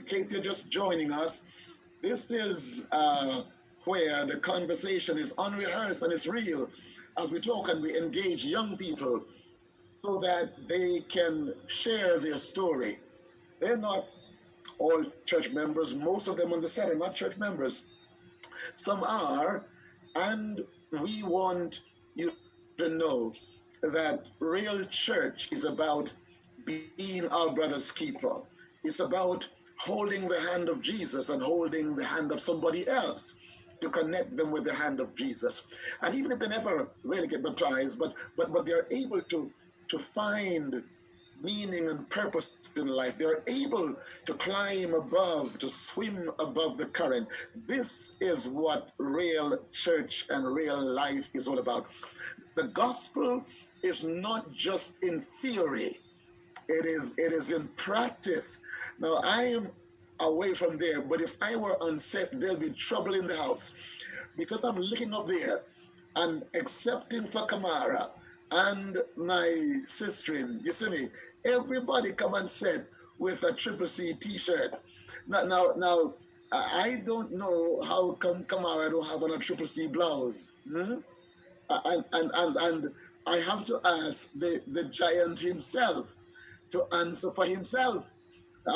case you're just joining us, this is where the conversation is unrehearsed and it's real as we talk and we engage young people so that they can share their story. They're not all church members. Most of them on the set are not church members. Some are, and we want you to know that real church is about being our brother's keeper. It's about holding the hand of Jesus and holding the hand of somebody else to connect them with the hand of Jesus. And even if they never really get baptized, but they're able to find meaning and purpose in life. They're able to climb above, to swim above the current. This is what real church and real life is all about. The gospel is not just in theory, it is in practice. Now I am away from there, but if I were unsafe, there'll be trouble in the house because I'm looking up there and accepting for Kamara and my sister, you see me, everybody come and sit with a Triple C t-shirt. Now, I don't know how come Kamara don't have on a Triple C blouse. And I have to ask the giant himself to answer for himself.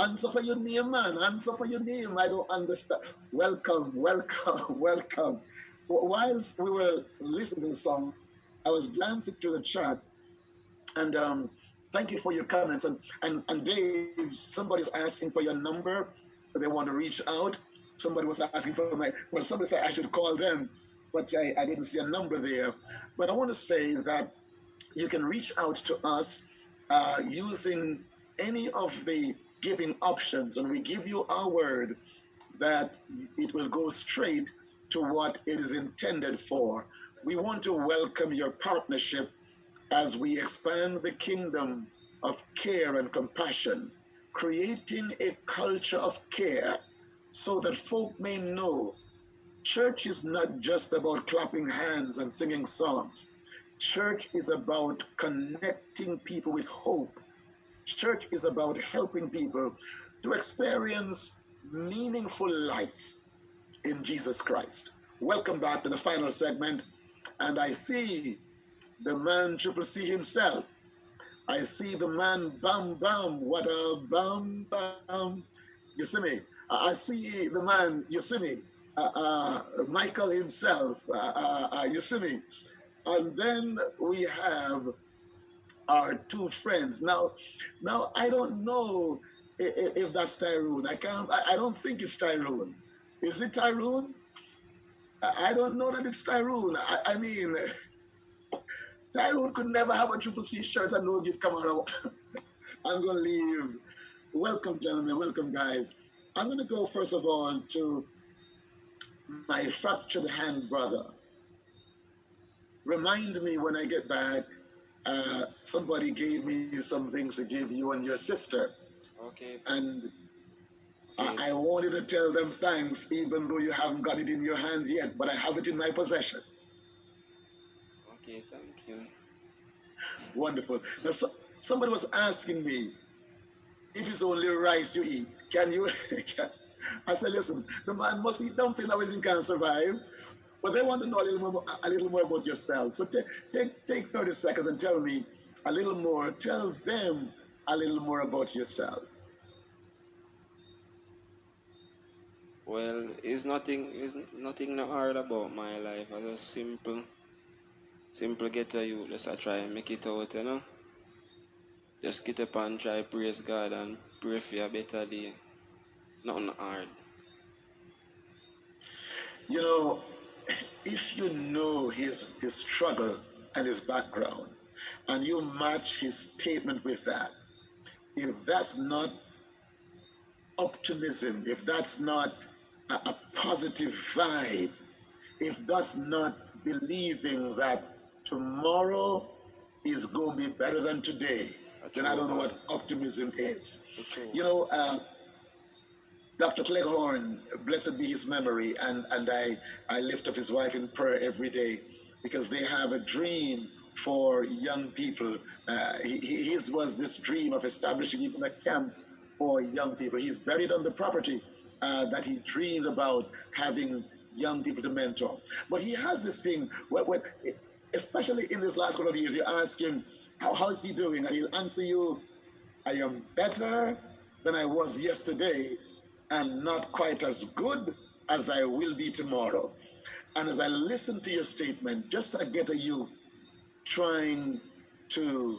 Answer for your name, man. Answer for your name. I don't understand. Welcome, welcome, welcome. Whilst we were listening to the song, I was glancing through the chat, and thank you for your comments. And Dave, somebody's asking for your number. They want to reach out. Somebody was asking for somebody said I should call them, but I didn't see a number there. But I want to say that you can reach out to us using any of the giving options, and we give you our word that it will go straight to what it is intended for. We want to welcome your partnership as we expand the kingdom of care and compassion, creating a culture of care so that folk may know church is not just about clapping hands and singing songs. Church is about connecting people with hope. Church is about helping people to experience meaningful life in Jesus Christ. Welcome back to the final segment. And I see the man Triple C himself. I see the man Bam Bam. What a Bam Bam. You see me? I see the man, you see me? Michael himself. You see me? And then we have our two friends. Now I don't know if that's Tyrone. I don't think it's Tyrone. Is it Tyrone? I don't know that it's Tyrone. I mean, Tyrone could never have a Triple C shirt and no give Camaro. I'm going to leave. Welcome, gentlemen. Welcome, guys. I'm going to go, first of all, to my fractured hand brother. Remind me when I get back, somebody gave me some things to give you and your sister. Okay. And I wanted to tell them thanks, even though you haven't got it in your hand yet, but I have it in my possession. Okay, thank you. Wonderful. Now, somebody was asking me, if it's only rice you eat, can you? I said, listen, the man must eat dumpling, otherwise he can't survive. But they want to know a little more about yourself. So take 30 seconds and tell me a little more. Tell them a little more about yourself. Well, it's nothing not hard about my life. I just simple get a youth. Just I try and make it out, you know. Just get up and try praise God and pray for a better day. Nothing hard. You know, if you know his struggle and his background, and you match his statement with that, if that's not optimism, if that's not a positive vibe, if that's not believing that tomorrow is going to be better than today, then I don't know what optimism is. You know, Dr. Cleghorn, blessed be his memory, and I lift up his wife in prayer every day because they have a dream for young people. His was this dream of establishing even a camp for young people. He's buried on the property that he dreamed about having young people to mentor. But he has this thing, especially in this last couple of years, you ask him, how's he doing? And he'll answer you, I am better than I was yesterday and not quite as good as I will be tomorrow. And as I listen to your statement, just I get a you trying to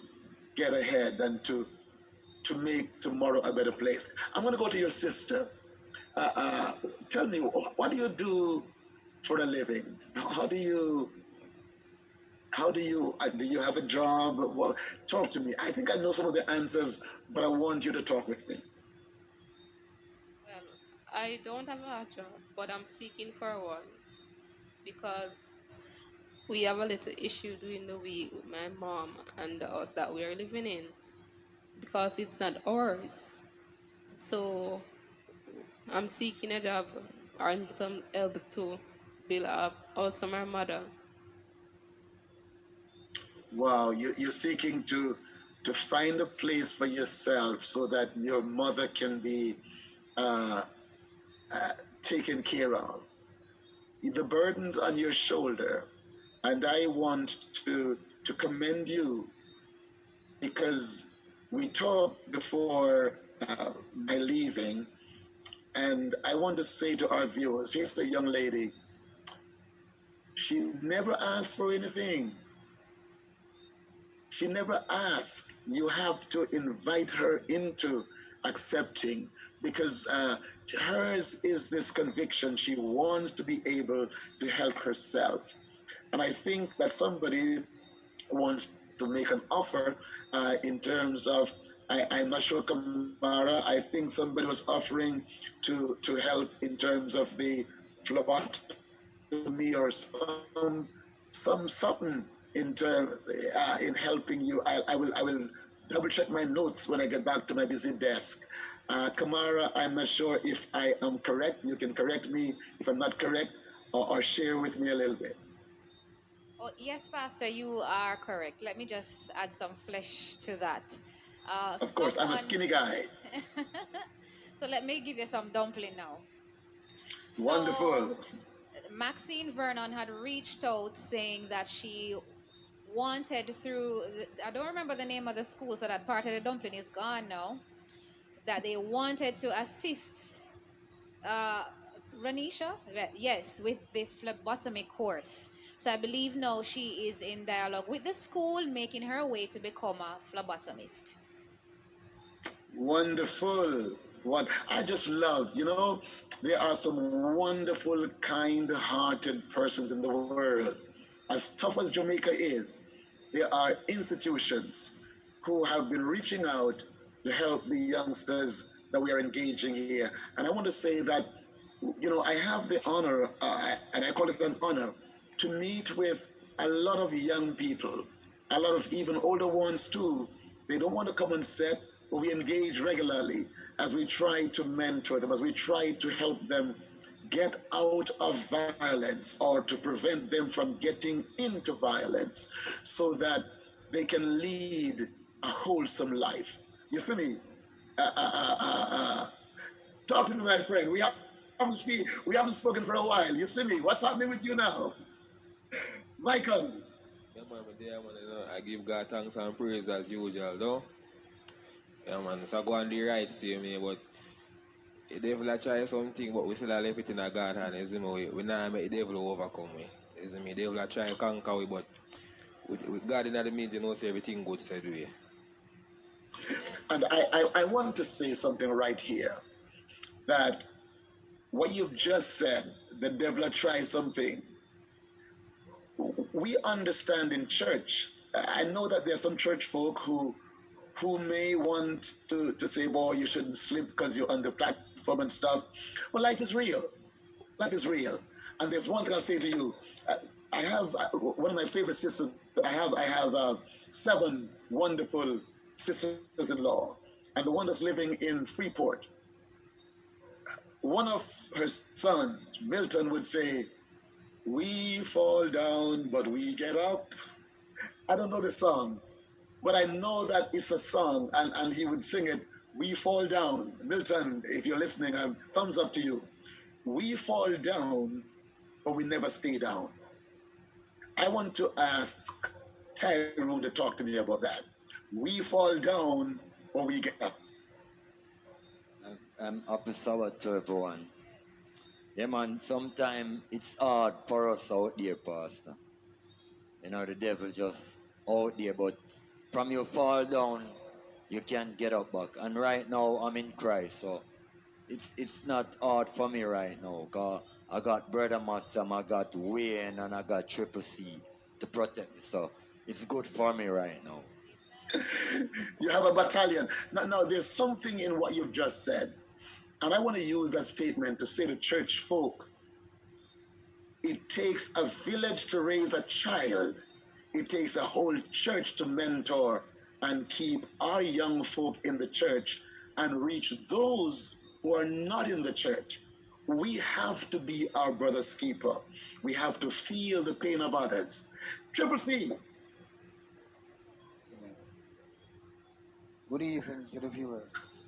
get ahead and to make tomorrow a better place. I'm going to go to your sister. Tell me, what do you do for a living? How do you do you have a job? Well, talk to me. I think I know some of the answers, but I want you to talk with me. Well, I don't have a job, but I'm seeking for one because we have a little issue during the week with my mom and the house that we are living in because it's not ours. So I'm seeking a job and some help to build up also my mother. Wow, you're seeking to find a place for yourself so that your mother can be uh, uh, taken care of. The burden's on your shoulder, and I want to commend you because we talked before my leaving, and I want to say to our viewers, here's the young lady. She never asked for anything. She never asked. You have to invite her into accepting because hers is this conviction. She wants to be able to help herself. And I think that somebody wants to make an offer in terms of, I'm not sure, Kamara, I think somebody was offering to help in terms of the phlebotomy or something in helping you. I will double check my notes when I get back to my busy desk. Kamara, I'm not sure if I am correct. You can correct me if I'm not correct, or share with me a little bit. Oh, yes, Pastor, you are correct. Let me just add some flesh to that. Of course, I'm a Someone, skinny guy. so let me give you some dumpling now. So, Wonderful. Maxine Vernon had reached out saying that she wanted through, I don't remember the name of the school, so that part of the dumpling is gone now, that they wanted to assist uh, Ranisha, yes, with the phlebotomy course. So I believe now she is in dialogue with the school, making her way to become a phlebotomist. Wonderful. What I just love, there are some wonderful, kind-hearted persons in the world. As tough as Jamaica is, there are institutions who have been reaching out to help the youngsters that we are engaging here. And I want to say that, I have the honor, and I call it an honor, to meet with a lot of young people, a lot of even older ones too. They don't want to come on set, but we engage regularly as we try to mentor them, as we try to help them get out of violence or to prevent them from getting into violence so that they can lead a wholesome life. You see me? Uh, uh, uh, uh, uh, Talk to me, my friend. We haven't spoken for a while. You see me? What's happening with you now? Michael. Yeah, man, but yeah, man, I give God thanks and praise as usual, though. Yeah, man, so go on the right see me, but the devil a try something, but we still a left it in a God hand, you see me? We not make the devil overcome we. You see me? The devil a try and conquer we, but with God in the means, say everything good said we. And I want to say something right here that what you've just said, the devil tries something. We understand in church. I know that there are some church folk who may want to say, boy, you shouldn't sleep because you're on the platform and stuff. Well, life is real. Life is real. And there's one thing I'll say to you. Uh, I have one of my favorite sisters. I have 7 wonderful sisters-in-law, and the one that's living in Freeport. One of her sons, Milton, would say, "We fall down, but we get up." I don't know the song, but I know that it's a song, and he would sing it We fall down. Milton, if you're listening, thumbs up to you. We fall down, but we never stay down. I want to ask Tyrone to talk to me about that. We fall down, or we get up. I'm happy Sabbath to everyone. Yeah, man, sometimes it's hard for us out there, Pastor. You know, the devil just out there, but from you fall down, you can't get up back. And right now, I'm in Christ, so it's not hard for me right now. Cause I got Brother Massam, I got Wayne, and I got Triple C to protect me. So it's good for me right now. You have a battalion. Now, there's something in what you've just said. And I want to use that statement to say to church folk, it takes a village to raise a child. It takes a whole church to mentor and keep our young folk in the church and reach those who are not in the church. We have to be our brother's keeper. We have to feel the pain of others. Triple C. Good evening to the viewers.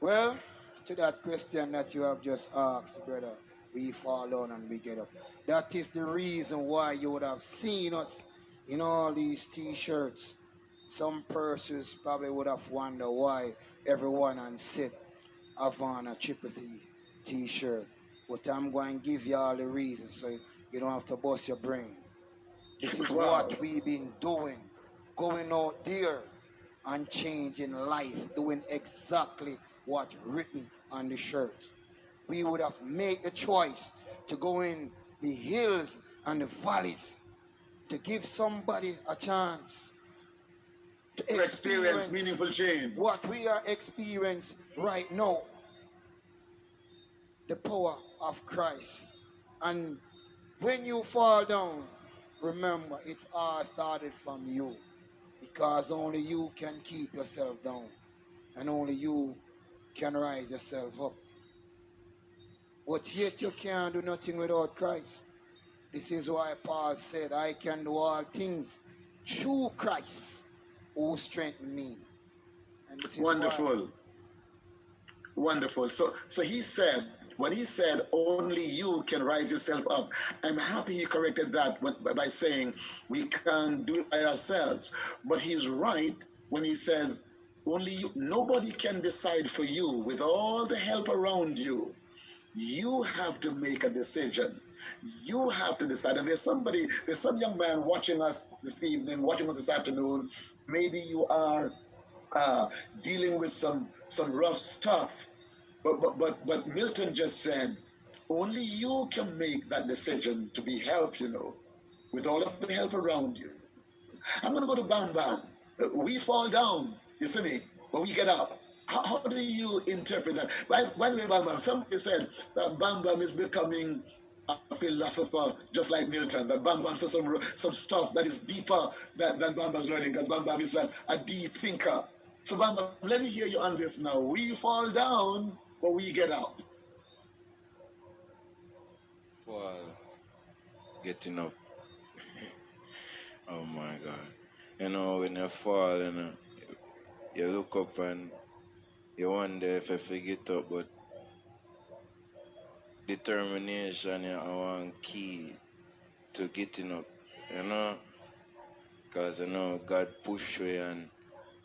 Well, to that question that you have just asked, brother, we fall down and we get up. That is the reason why you would have seen us in all these t-shirts. Some persons probably would have wondered why everyone on set have on a Triple C t-shirt. But I'm going to give you all the reasons so you don't have to bust your brain. This is Wow. what we've been doing, going out there and changing life, doing exactly what's written on the shirt. We would have made the choice to go in the hills and the valleys to give somebody a chance To experience meaningful change. what we are experiencing right now, the power of Christ. And when you fall down, remember it's all started from you, because only you can keep yourself down and only you can rise yourself up. But yet you can't do nothing without Christ. This is why Paul said, I can do all things through Christ who strengthened me. And this is Wonderful. Wonderful. So he said, when he said, only you can rise yourself up, I'm happy he corrected that by saying we can't do it by ourselves. But he's right when he says, only you, nobody can decide for you with all the help around you. You have to make a decision. You have to decide. And there's some young man watching us this evening, watching us this afternoon. Maybe you are dealing with some rough stuff. But Milton just said, only you can make that decision to be helped, with all of the help around you. I'm going to go to Bam Bam. We fall down, you see me, but we get up. How do you interpret that? By the way, Bam Bam, somebody said that Bam Bam is becoming a philosopher just like Milton, that Bam Bam says some stuff that is deeper than Bam Bam's learning, because Bam Bam is a deep thinker. So Bam Bam, let me hear you on this now. We fall down, but we get up. For getting up. Oh my God. When you fall, you look up and you wonder if you get up, but determination is one key to getting up, because God push you and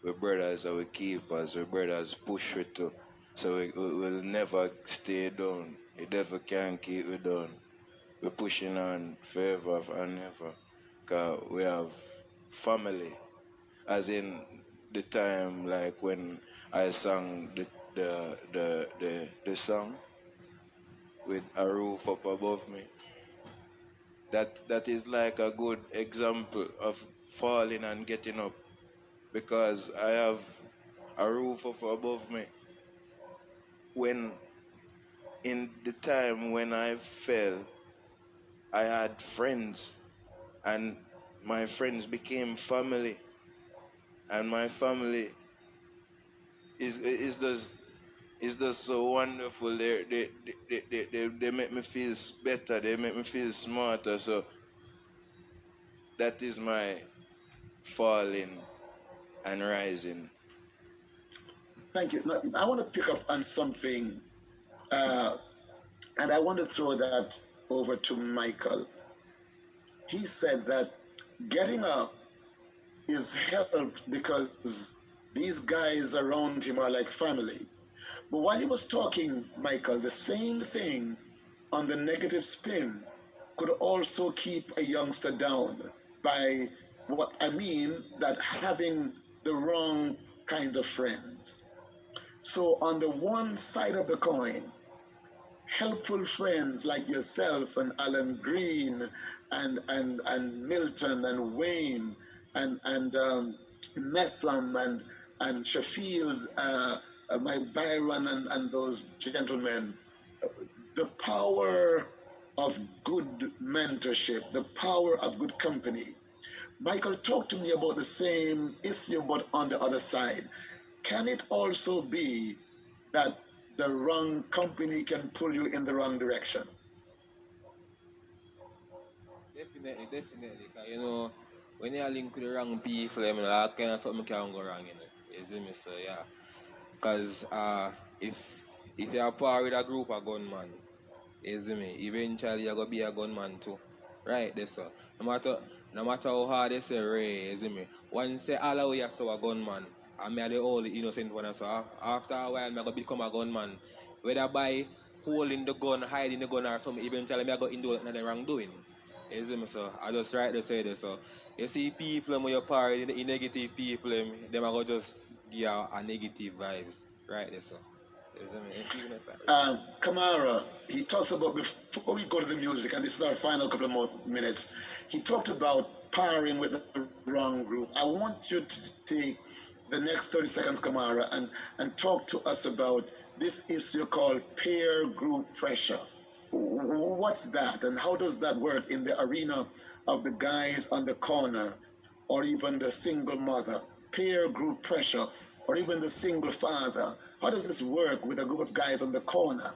we brothers are we keepers, we brothers push you too. So we will never stay down. The devil can't keep you down. We're pushing on forever and ever. Because we have family. As in the time like when I sang the song with a roof up above me. That is like a good example of falling and getting up, because I have a roof up above me. When in the time when I fell, I had friends, and my friends became family, and my family is just so wonderful. They make me feel better. They make me feel smarter. So that is my falling and rising. Thank you. Now, I want to pick up on something, uh, and I want to throw that over to Michael. He said that getting up is helped because these guys around him are like family. But while he was talking, Michael, the same thing on the negative spin could also keep a youngster down by what I mean that having the wrong kind of friends. So on the one side of the coin, helpful friends like yourself and Alan Green and Milton and Wayne and Messam and Sheffield, my Byron and those gentlemen, the power of good mentorship, the power of good company. Michael talked to me about the same issue, but on the other side. Can it also be that the wrong company can pull you in the wrong direction? Definitely, definitely. 'Cause, when you link with the wrong people, that kind of something can go wrong, You see me? So, yeah. Because if you're part with a group of gunmen, you see me, eventually you're going to be a gunman too. Right, there, so. No matter how hard they say, Ray, you see me, once they all of you so a gunman, I'm the only innocent one. So after a while, I'm going to become a gunman. Whether by holding the gun, hiding the gun, or something, eventually I'm going to do nothing wrongdoing. You see me, so I just right to say this. So you see people when you're part of the negative people, them are going to just give you a negative vibes. Right there, so. You see me, even if Kamara, he talks about, before we go to the music, and this is our final couple of more minutes, he talked about pairing with the wrong group. I want you to take the next 30 seconds, Kamara, and talk to us about this issue called peer group pressure. What's that, and how does that work in the arena of the guys on the corner, or even the single mother? Peer group pressure, or even the single father. How does this work with a group of guys on the corner?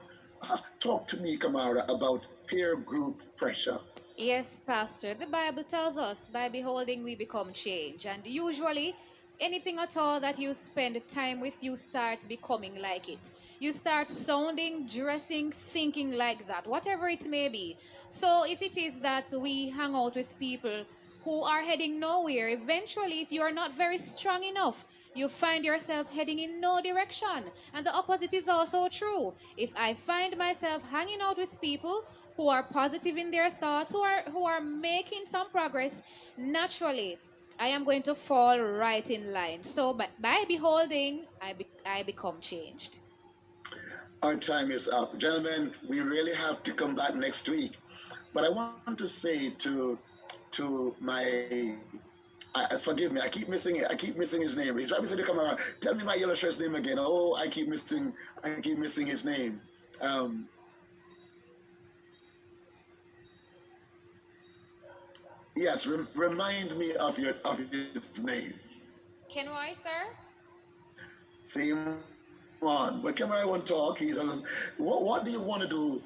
Talk to me, Kamara, about peer group pressure. Yes, Pastor. The Bible tells us by beholding we become change. And usually, anything at all that you spend time with, you start becoming like it. You start sounding, dressing, thinking like that, whatever it may be. So, if it is that we hang out with people who are heading nowhere, eventually, if you are not very strong enough, you find yourself heading in no direction. And the opposite is also true. If I find myself hanging out with people who are positive in their thoughts, who are making some progress, naturally, I am going to fall right in line. So by beholding, I become changed. Our time is up. Gentlemen, we really have to come back next week. But I want to say to my forgive me, I keep missing his name. He's right beside the camera. Tell me my yellow shirt's name again. Oh, I keep missing his name. Um, yes, remind me of his name. Can I, sir? Same on. But Cameron won't talk. He says, what do you want to do,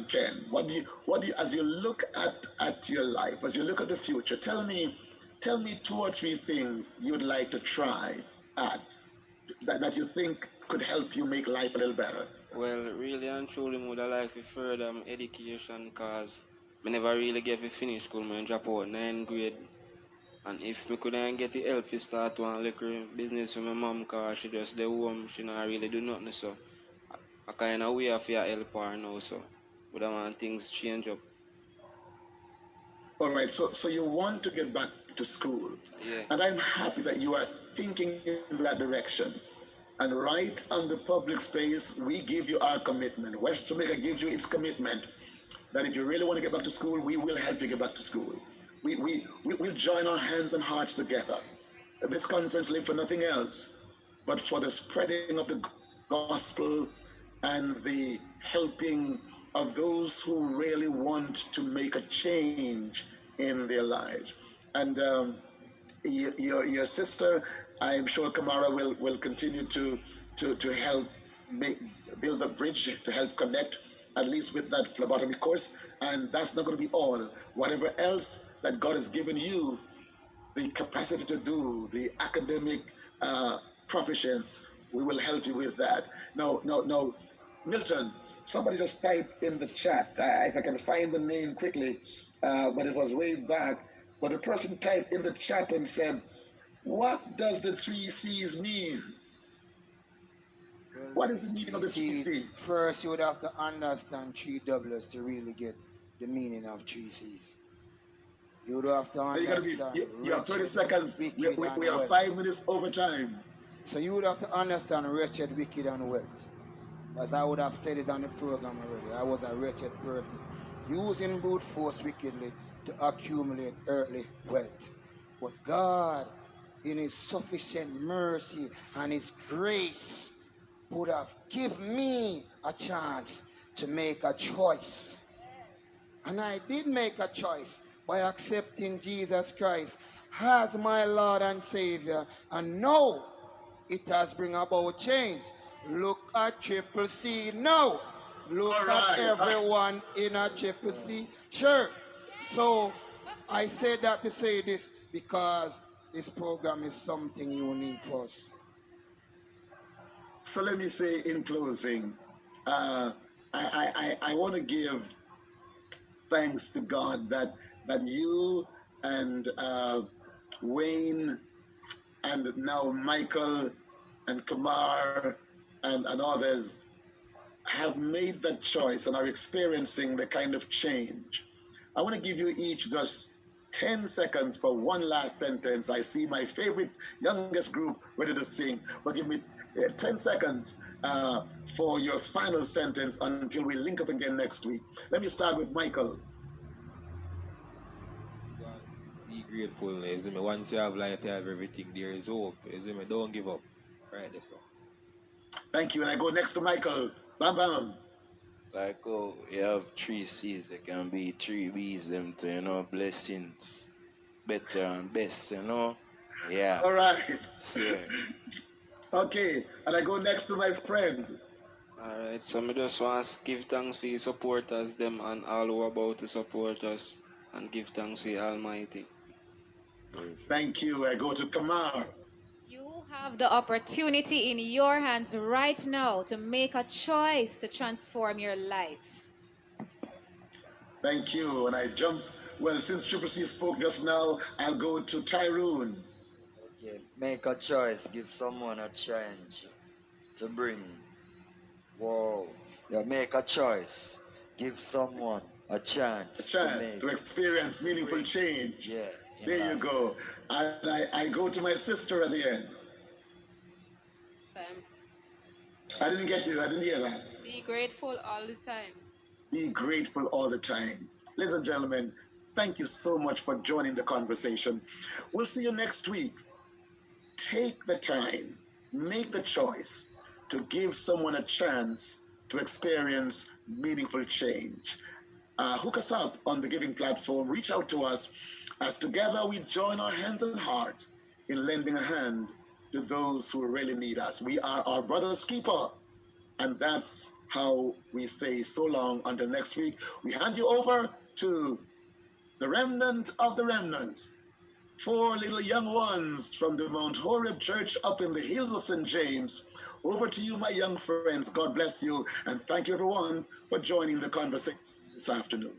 Ken? What do you, as you look at your life, as you look at the future, tell me two or three things you'd like to try at that you think could help you make life a little better. Well, really and truly, I would like to further my education because I never really get to finish school. I drop out 9th grade. And if we couldn't get the help to start one little business for my mom because she just the home, she not really do nothing. So I kind of way of your help her now. So but I want things change up. All right, so you want to get back to school, Yeah. and I'm happy that you are thinking in that direction. And right on the public space, we give you our commitment. West Jamaica gives you its commitment that if you really want to get back to school, we will help you get back to school. We will join our hands and hearts together. This conference live for nothing else but for the spreading of the gospel and the helping of those who really want to make a change in their lives. And your sister, I'm sure Kamara will continue to help make build a bridge to help connect at least with that phlebotomy course. And that's not going to be all. Whatever else that God has given you the capacity to do, the academic uh, proficiency, We will help you with that. No, Milton, somebody just typed in the chat. If I can find the name quickly, but it was way back. But the person typed in the chat and said, "What does the three C's mean? Well, What is the meaning of three the three C's. C's?" First, you would have to understand three W's to really get the meaning of three C's. You would have to You're gonna be understand you have 30 wretched, seconds. wicked, We and are wealth. 5 minutes over time. So you would have to understand wretched, wicked, and wealth. As I would have stated on the program already, I was a wretched person, using brute force wickedly to accumulate earthly wealth. But God, in His sufficient mercy and His grace, would have given me a chance to make a choice. And I did make a choice by accepting Jesus Christ as my Lord and Savior. And now it has bring about change. Look at Triple C now. Look All at right. everyone in a Triple C shirt. So I say that to say this because this program is something unique for us. So let me say in closing, uh, I want to give thanks to God that you and Wayne and now Michael and Kamar and others have made that choice and are experiencing the kind of change. I want to give you each just 10 seconds for one last sentence. I see my favorite youngest group ready to sing, but give me 10 seconds for your final sentence until we link up again next week. Let me start with Michael. God, be grateful. You see me? Once you have life, you have everything. There is hope. You see me? Don't give up. Right, that's all. Thank you. And I go next to Michael. Bam, bam. Like, oh, you have three C's. There can be three B's them to, blessings. Better and best, Yeah. All right. So, Okay. And I go next to my friend. Alright, so I just want to give thanks for your supporters, them and all who are about to support us, and give thanks to the Almighty. Thank you. I go to Kamar. You have the opportunity in your hands right now to make a choice to transform your life. Thank you. And I jump. Well, since Triple C spoke just now, I'll go to Tyrone. Okay, make a choice, give someone a change to bring. Whoa. Yeah, make a choice. Give someone a chance A to chance make to experience meaningful change. yeah, in There you life. go. And I go to my sister at the end. Time. I didn't get you. I didn't hear that. Be grateful all the time. Be grateful all the time. Ladies and gentlemen, thank you so much for joining the conversation. We'll see you next week. Take the time, make the choice to give someone a chance to experience meaningful change. Hook us up on the giving platform. Reach out to us as together we join our hands and heart in lending a hand to those who really need us. We are our brother's keeper. And that's how we say so long until next week. We hand you over to the remnant of the remnants. Four little young ones from the Mount Horeb Church up in the hills of St. James. Over to you, my young friends. God bless you. And thank you, everyone, for joining the conversation this afternoon.